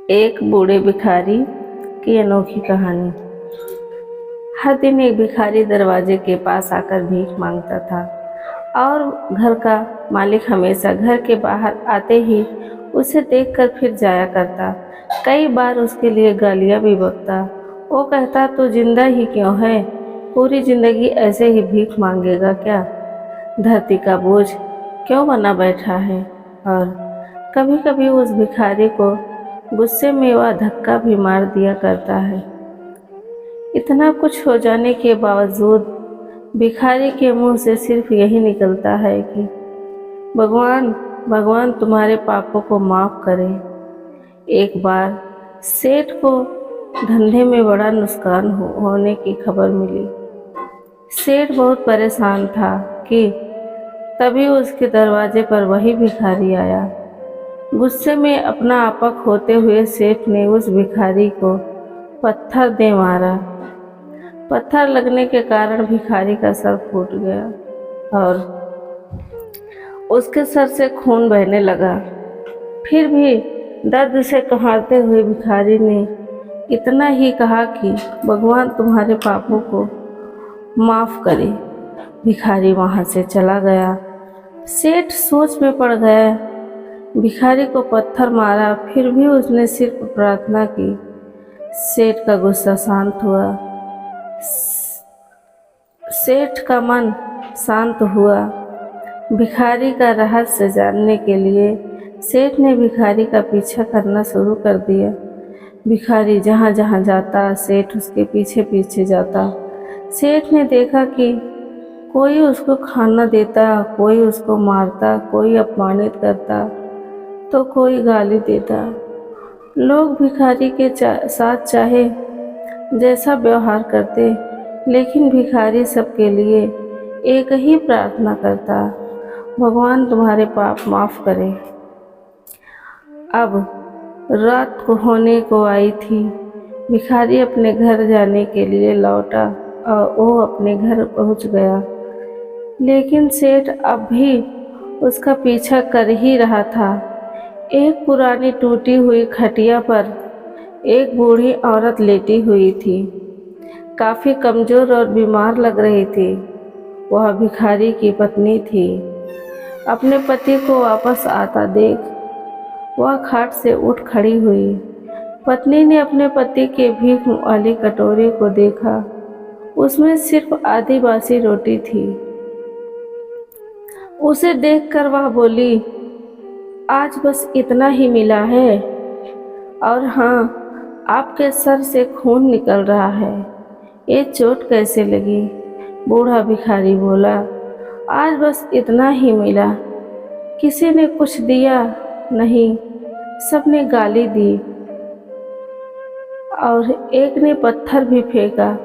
एक बूढ़े भिखारी की अनोखी कहानी। हर दिन एक भिखारी दरवाजे के पास आकर भीख मांगता था और घर का मालिक हमेशा घर के बाहर आते ही उसे देखकर फिर जाया करता। कई बार उसके लिए गालियां भी बकता। वो कहता, तू जिंदा ही क्यों है? पूरी जिंदगी ऐसे ही भीख मांगेगा क्या? धरती का बोझ क्यों बना बैठा है? और कभी कभी उस भिखारी को गुस्से में वह धक्का भी मार दिया करता है। इतना कुछ हो जाने के बावजूद भिखारी के मुंह से सिर्फ यही निकलता है कि भगवान भगवान तुम्हारे पापों को माफ़ करे। एक बार सेठ को धंधे में बड़ा नुकसान होने की खबर मिली। सेठ बहुत परेशान था कि तभी उसके दरवाजे पर वही भिखारी आया। गुस्से में अपना आपा खोते हुए सेठ ने उस भिखारी को पत्थर दे मारा। पत्थर लगने के कारण भिखारी का सर फूट गया और उसके सर से खून बहने लगा। फिर भी दर्द से कहारते हुए भिखारी ने इतना ही कहा कि भगवान तुम्हारे पापों को माफ़ करे। भिखारी वहाँ से चला गया। सेठ सोच में पड़ गया। भिखारी को पत्थर मारा, फिर भी उसने सिर्फ प्रार्थना की। सेठ का गुस्सा शांत हुआ। सेठ का मन शांत हुआ। भिखारी का रहस्य जानने के लिए सेठ ने भिखारी का पीछा करना शुरू कर दिया। भिखारी जहाँ जहाँ जाता सेठ उसके पीछे पीछे जाता। सेठ ने देखा कि कोई उसको खाना देता, कोई उसको मारता, कोई अपमानित करता तो कोई गाली देता। लोग भिखारी के साथ चाहे जैसा व्यवहार करते, लेकिन भिखारी सबके लिए एक ही प्रार्थना करता, भगवान तुम्हारे पाप माफ़ करे। अब रात को होने को आई थी। भिखारी अपने घर जाने के लिए लौटा और वो अपने घर पहुंच गया, लेकिन सेठ अब भी उसका पीछा कर ही रहा था। एक पुरानी टूटी हुई खटिया पर एक बूढ़ी औरत लेटी हुई थी। काफ़ी कमज़ोर और बीमार लग रही थी। वह भिखारी की पत्नी थी। अपने पति को वापस आता देख वह खाट से उठ खड़ी हुई। पत्नी ने अपने पति के भीख वाली कटोरे को देखा। उसमें सिर्फ आधी बासी रोटी थी। उसे देखकर वह बोली, आज बस इतना ही मिला है, और हाँ, आपके सर से खून निकल रहा है। ये चोट कैसे लगी? बूढ़ा भिखारी बोला, आज बस इतना ही मिला। किसी ने कुछ दिया नहीं, सबने गाली दी और एक ने पत्थर भी फेंका,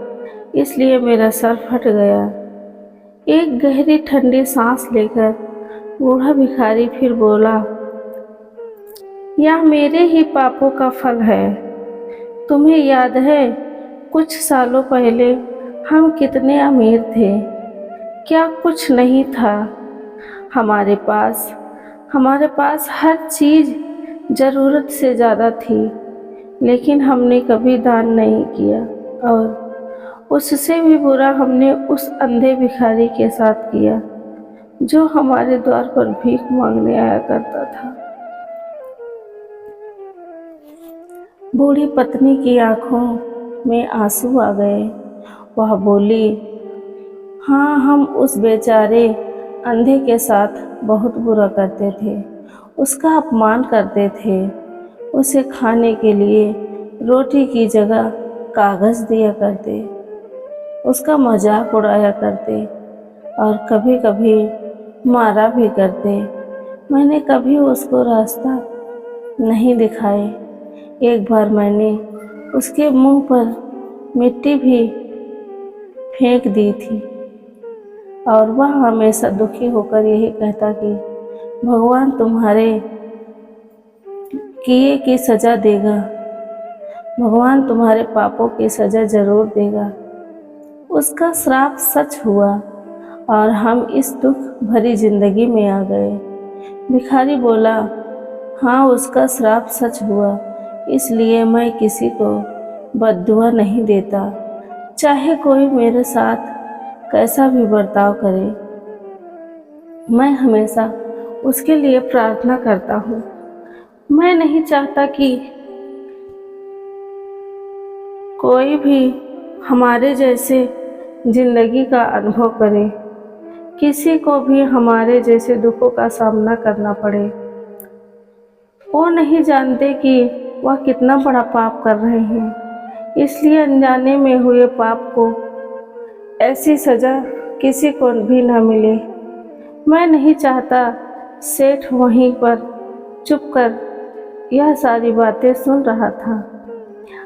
इसलिए मेरा सर फट गया। एक गहरी ठंडी सांस लेकर बूढ़ा भिखारी फिर बोला, यह मेरे ही पापों का फल है। तुम्हें याद है कुछ सालों पहले हम कितने अमीर थे? क्या कुछ नहीं था? हमारे पास हर चीज़ ज़रूरत से ज़्यादा थी, लेकिन हमने कभी दान नहीं किया, और उससे भी बुरा हमने उस अंधे भिखारी के साथ किया जो हमारे द्वार पर भीख मांगने आया करता था। बूढ़ी पत्नी की आंखों में आंसू आ गए। वह बोली, हाँ, हम उस बेचारे अंधे के साथ बहुत बुरा करते थे, उसका अपमान करते थे, उसे खाने के लिए रोटी की जगह कागज़ दिया करते, उसका मजाक उड़ाया करते और कभी कभी मारा भी करते। मैंने कभी उसको रास्ता नहीं दिखाए। एक बार मैंने उसके मुंह पर मिट्टी भी फेंक दी थी और वह हमेशा दुखी होकर यही कहता कि भगवान तुम्हारे किए की सज़ा देगा, भगवान तुम्हारे पापों की सज़ा ज़रूर देगा। उसका श्राप सच हुआ और हम इस दुख भरी जिंदगी में आ गए। भिखारी बोला, हाँ, उसका श्राप सच हुआ, इसलिए मैं किसी को बद्दुआ नहीं देता, चाहे कोई मेरे साथ कैसा भी बर्ताव करे। मैं हमेशा उसके लिए प्रार्थना करता हूँ। मैं नहीं चाहता कि कोई भी हमारे जैसे जिंदगी का अनुभव करे, किसी को भी हमारे जैसे दुखों का सामना करना पड़े। वो नहीं जानते कि वह कितना बड़ा पाप कर रहे हैं, इसलिए अनजाने में हुए पाप को ऐसी सज़ा किसी को भी न मिले। मैं नहीं चाहता। सेठ वहीं पर चुपकर यह सारी बातें सुन रहा था।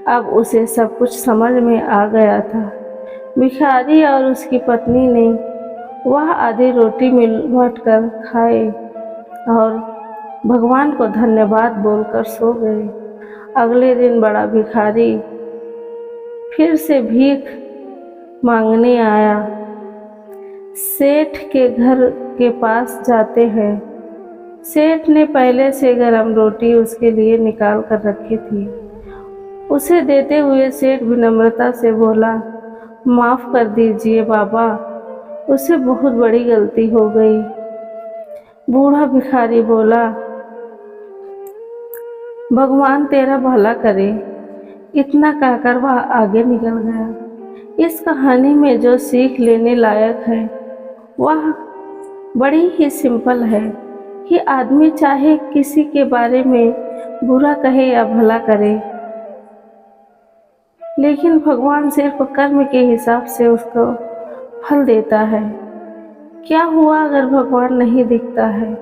अब उसे सब कुछ समझ में आ गया था। भिखारी और उसकी पत्नी ने वह आधी रोटी मिल बाँट कर खाए और भगवान को धन्यवाद बोलकर सो गए। अगले दिन बड़ा भिखारी फिर से भीख मांगने आया। सेठ के घर के पास जाते हैं। सेठ ने पहले से गरम रोटी उसके लिए निकाल कर रखी थी। उसे देते हुए सेठ विनम्रता से बोला, माफ़ कर दीजिए बाबा, उससे बहुत बड़ी गलती हो गई। बूढ़ा भिखारी बोला, भगवान तेरा भला करे। इतना कहकर वह आगे निकल गया। इस कहानी में जो सीख लेने लायक है वह बड़ी ही सिंपल है कि आदमी चाहे किसी के बारे में बुरा कहे या भला करे, लेकिन भगवान सिर्फ कर्म के हिसाब से उसको फल देता है। क्या हुआ अगर भगवान नहीं दिखता है,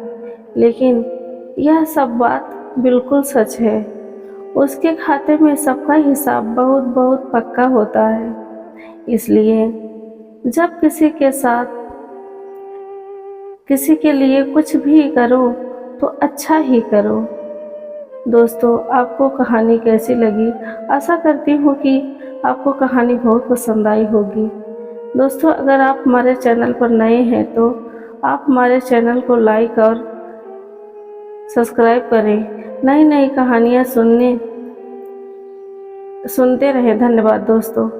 लेकिन यह सब बात बिल्कुल सच है। उसके खाते में सबका हिसाब बहुत बहुत पक्का होता है। इसलिए जब किसी के साथ किसी के लिए कुछ भी करो तो अच्छा ही करो। दोस्तों, आपको कहानी कैसी लगी? आशा करती हूँ कि आपको कहानी बहुत पसंद आई होगी। दोस्तों, अगर आप हमारे चैनल पर नए हैं तो आप हमारे चैनल को लाइक और सब्सक्राइब करें। नई नई कहानियाँ सुनते रहें। धन्यवाद दोस्तों।